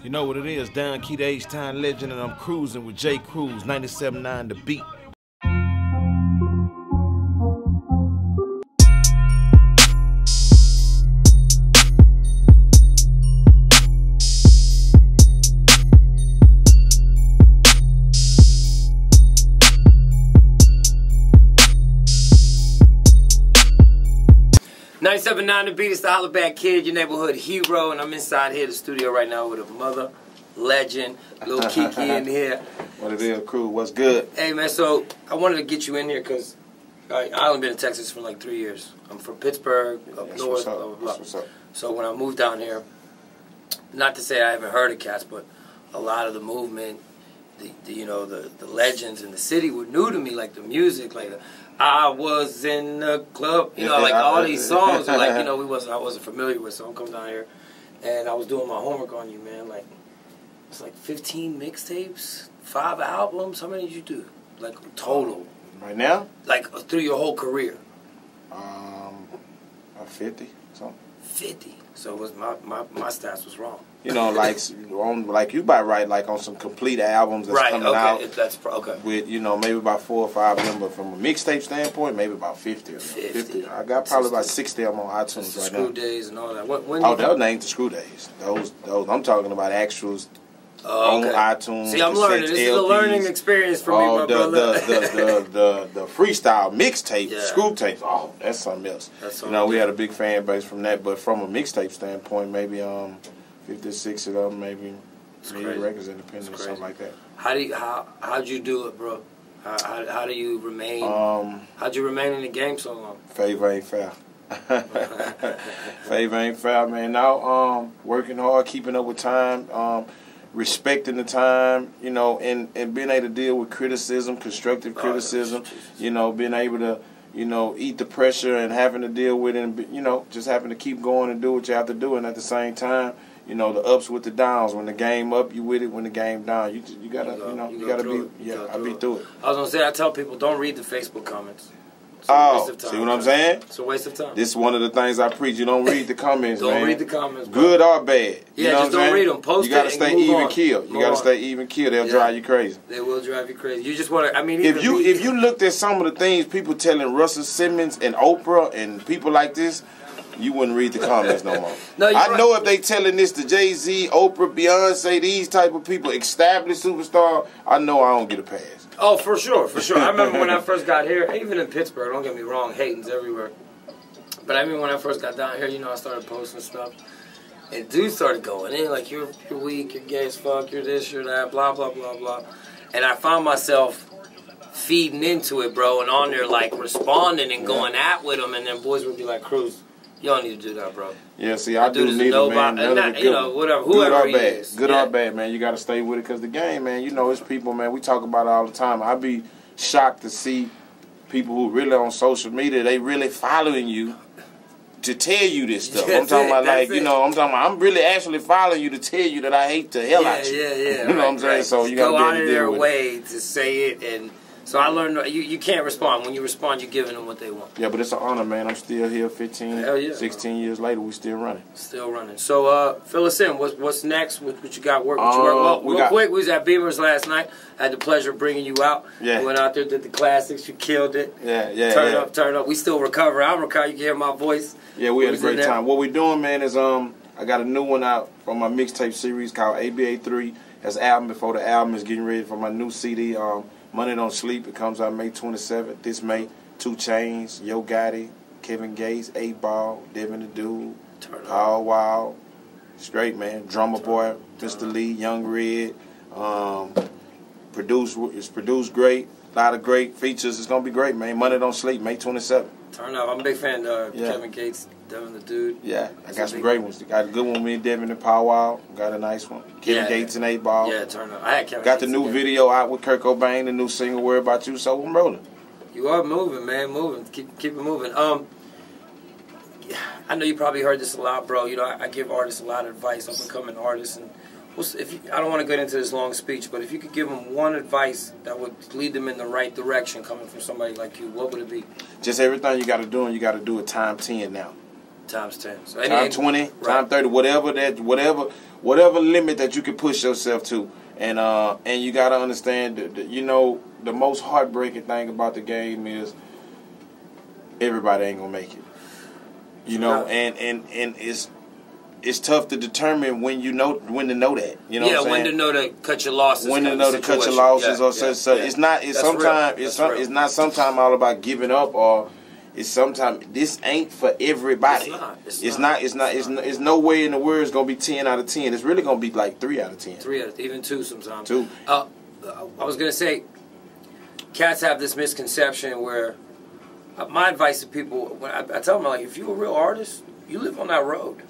You know what it is, down key the H-Time legend, and I'm cruising with J-Kruz, 97.9 The Beat. $97.9 The Beat. It's the Holla Back Kid, your neighborhood hero, and I'm inside here, the studio right now with a mother legend, little KeKe in here. What it is, crew? What's good? Hey man, so I wanted to get you in here because I only been in Texas for like 3 years. I'm from Pittsburgh, up north, blah blah blah. What's up? So when I moved down here, not to say I haven't heard of cats, but a lot of the movement, the legends in the city were new to me, like the music, like I was in the club, like all these songs, were like I wasn't familiar with. So I'm coming down here, and I was doing my homework on you, man. Like it's like 15 mixtapes, 5 albums. How many did you do, like total? Right now? Like through your whole career? 50 something. 50. So it was my stats was wrong. Like you about right, like on some complete albums that's coming out. That's okay. With maybe about 4 or 5 of them, but from a mixtape standpoint, maybe about 50. 50. I got probably about 60 of them on iTunes right now. Screw Days and all that. Those named the Screw Days. Those I'm talking about actuals. On iTunes. See, I'm learning. This is a learning experience for me, my brother. The freestyle mixtape, screw tapes. Oh, that's something else. We had a big fan base from that, but from a mixtape standpoint, maybe 50, 60 of them, maybe records independent or something like that. How'd you do it, bro? How do you remain? How'd you remain in the game so long? Favor ain't fair. Favor ain't fair, man. Now, working hard, keeping up with time. Respecting the time, and being able to deal with criticism, constructive criticism, being able to, eat the pressure and having to deal with it, and, just having to keep going and do what you have to do, and at the same time, the ups with the downs. When the game up, you with it. When the game down, you gotta, you gotta be, I be through it. I was gonna say, I tell people, don't read the Facebook comments. See what I'm saying? It's a waste of time. This is one of the things I preach. You don't read the comments, man. Don't read the comments, bro. Good or bad. Yeah, just don't read them. Post you gotta stay even keel. You gotta stay even keel. They'll drive you crazy. They will drive you crazy. You just want to, if you looked at some of the things people telling Russell Simmons and Oprah and people like this, you wouldn't read the comments no more. I know if they telling this to Jay-Z, Oprah, Beyonce, these type of people, established superstar, I know I don't get a pass. Oh, for sure, for sure. I remember when I first got here, even in Pittsburgh, don't get me wrong, hating's everywhere. But I remember when I first got down here, I started posting stuff. And dudes started going in, like, you're weak, you're gay as fuck, you're this, you're that, blah, blah, blah, blah. And I found myself feeding into it, bro, and on there, like, responding and going at with them. And then boys would be like, Cruz, you don't need to do that, bro. Yeah, see, I do need it, man. Whatever, whoever he is. Good or bad, man. You got to stay with it because the game, man, it's people, man. We talk about it all the time. I'd be shocked to see people who really on social media, they really following you to tell you this stuff. I'm talking about, I'm really actually following you to tell you that I hate the hell out you. Yeah. You know what I'm saying? So you got to go out of their way to say it, and so I learned you can't respond. When you respond, you're giving them what they want. Yeah, but it's an honor, man. I'm still here 16 years later. We still running. Still running. So fill us in. What's next? What you got? What you work? Well, real quick, we was at Beamer's last night. I had the pleasure of bringing you out. Yeah. You went out there, did the classics. You killed it. Yeah. Turn up. We still recover. I'm recovering. You can hear my voice. Yeah, we had a great time. What we're doing, man, is I got a new one out from my mixtape series called ABA 3. That's an album before the album is getting ready for my new CD. Money Don't Sleep. It comes out May 27th. This May, 2 Chainz, Yo Gotti, Kevin Gates, 8-Ball, Devin the Dude, Paul Wild. It's great, man. Drummer Boy, Mr. Lee, Young Red. It's produced great. A lot of great features. It's gonna be great, man. Money Don't Sleep, May 27th. Turn up. I'm a big fan of Kevin Gates, Devin the Dude. Yeah, I got some great ones. Got a good one with me and Devin and Paul Wild. Got a nice one. Kevin Gates and 8-Ball. Yeah, turn up. I had Kevin Got Gates the new video out with Kurt Cobain, the new single "Worry About You," so I'm rolling. You are moving, man. Moving. Keep it moving. I know you probably heard this a lot, bro. I give artists a lot of advice, up and coming artists, and I don't want to get into this long speech, but if you could give them one advice that would lead them in the right direction coming from somebody like you, what would it be? Just everything you got to do, and you got to do it time 10 now. Times 10. So times 20, times 30, whatever limit that you can push yourself to. And you got to understand that, you know, the most heartbreaking thing about the game is everybody ain't going to make it. You know, and it's tough to determine when to know that. You know what I'm saying? When to know to cut your losses. When to know to cut your losses. So it's not. It's not sometimes all about giving up, or it's sometimes this ain't for everybody. It's not. It's no way in the world it's gonna be 10 out of 10. It's really gonna be like 3 out of 10. 3 out of even 2 sometimes. 2. I was gonna say, cats have this misconception where my advice to people, when I tell them, like, if you're a real artist, you live on that road.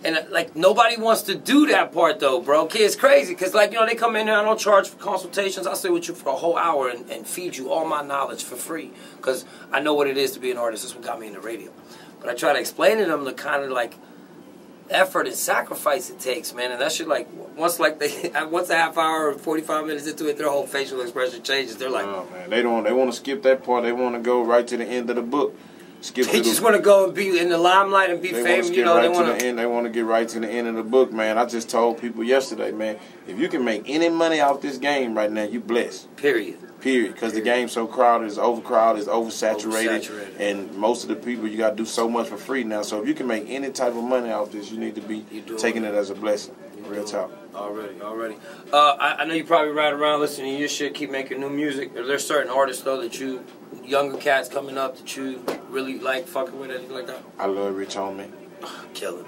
And, like, nobody wants to do that part, though, bro. It's crazy, because, like, you know, they come in here, I don't charge for consultations. I'll stay with you for a whole hour and feed you all my knowledge for free, because I know what it is to be an artist. That's what got me in the radio. But I try to explain to them the kind of, like, effort and sacrifice it takes, man. And that shit, like, once a half hour or 45 minutes into it, their whole facial expression changes. They're like, oh, man, they want to skip that part. They want to go right to the end of the book. They just want to go and be in the limelight and be famous. You know, they want to get right to the end of the book, man. I just told people yesterday, man, if you can make any money off this game right now, you blessed. Period. Because the game's so crowded, it's overcrowded, it's oversaturated, and most of the people, you got to do so much for free now. So if you can make any type of money off this, you need to be taking it as a blessing. Real talk. Already. I know you probably ride around listening to your shit, keep making new music. Are there certain artists, though, that you, younger cats coming up, that you really like fucking with, anything like that? I love Rich Homie. Kill him.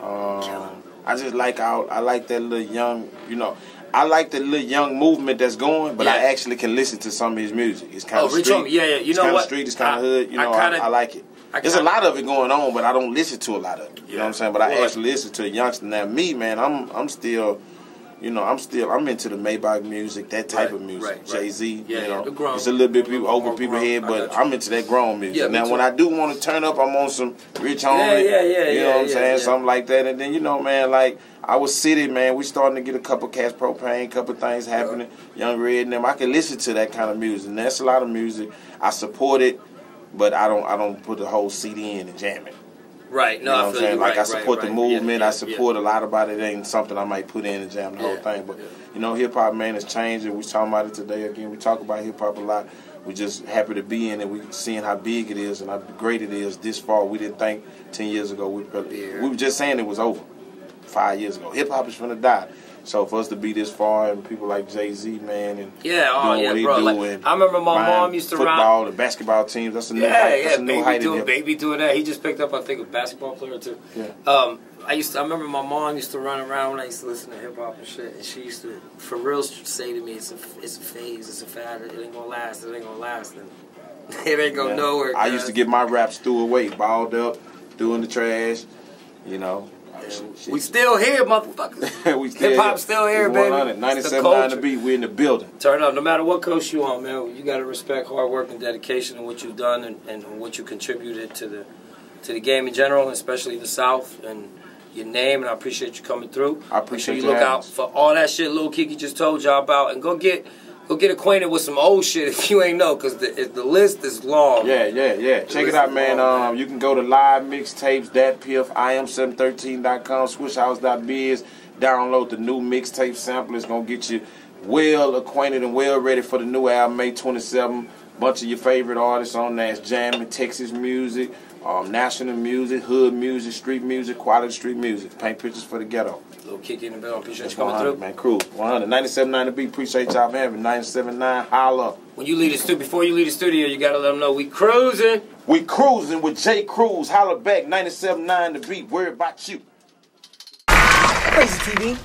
I just like I like that little young, you know, I like the little young movement that's going, but I actually can listen to some of his music. It's kind of street. Rich Homie, you know what? It's kind of street, it's kind of hood, you know, I like it. There's a lot of it going on, but I don't listen to a lot of it. You know what I'm saying? But I actually listen to a youngster. Now, me, man, I'm still, you know, I'm into the Maybach music, that type of music. Jay-Z, you know. It's a little bit over people's head, but I'm into that grown music. Now, when I do want to turn up, I'm on some Rich Homie. You know what I'm saying? Something like that. And then, you know, man, like, our city, man, we starting to get a couple Cats Propane, couple things happening. Young Red and them. I can listen to that kind of music. And that's a lot of music. I support it, but I don't put the whole CD in and jam it. Right. No, you know what I'm saying? Like, I support the movement. I support a lot about it. It ain't something I might put in and jam the whole thing. But, you know, hip-hop, man, is changing. We talking about it today again. We talk about hip-hop a lot. We just happy to be in it. We seeing how big it is and how great it is this far. We didn't think 10 years ago. We were just saying it was over 5 years ago. Hip-hop is finna die. So for us to be this far, and people like Jay-Z, man, and doing what he bro. doing, I remember my mom used to football, the basketball teams. That's a new height. That's a new height in hip. Baby doing that. He just picked up, I think, a basketball player too. Yeah. I remember my mom used to run around when I used to listen to hip hop and shit, and she used to, for real, say to me, "It's a phase, it's a fad. It ain't gonna last. It ain't gonna last. And it ain't going nowhere." I used to get my raps threw away, balled up, threw in the trash, you know. We still here, motherfuckers. Hip hop's still here, baby. 97.9 The Beat. We're in the building. Turn up. No matter what coast you on, man, you got to respect hard work and dedication and what you've done and what you contributed to the game in general, especially the South and your name. And I appreciate you coming through. I appreciate you. Look out for all that shit Lil KeKe just told y'all about, and go get acquainted with some old shit if you ain't know, because the list is long. Yeah. Check it out, man. You can go to live mixtapes, thatpiff, im713.com, swishhouse.biz. Download the new mixtape sample. It's going to get you well acquainted and well ready for the new album, May 27th. Bunch of your favorite artists on there. It's jamming, Texas music, national music, hood music, street music, quality street music. Paint pictures for the ghetto. Little KeKe in the building. Appreciate you coming through. Man, Cruz. 100. 97.9 The Beat. Appreciate y'all for having me. 97.9. Holla. When you leave the studio, before you leave the studio, you gotta let them know we cruising. We cruising with J-Kruz. Holla back. 97.9 The Beat. Worry about you. Crazy TV.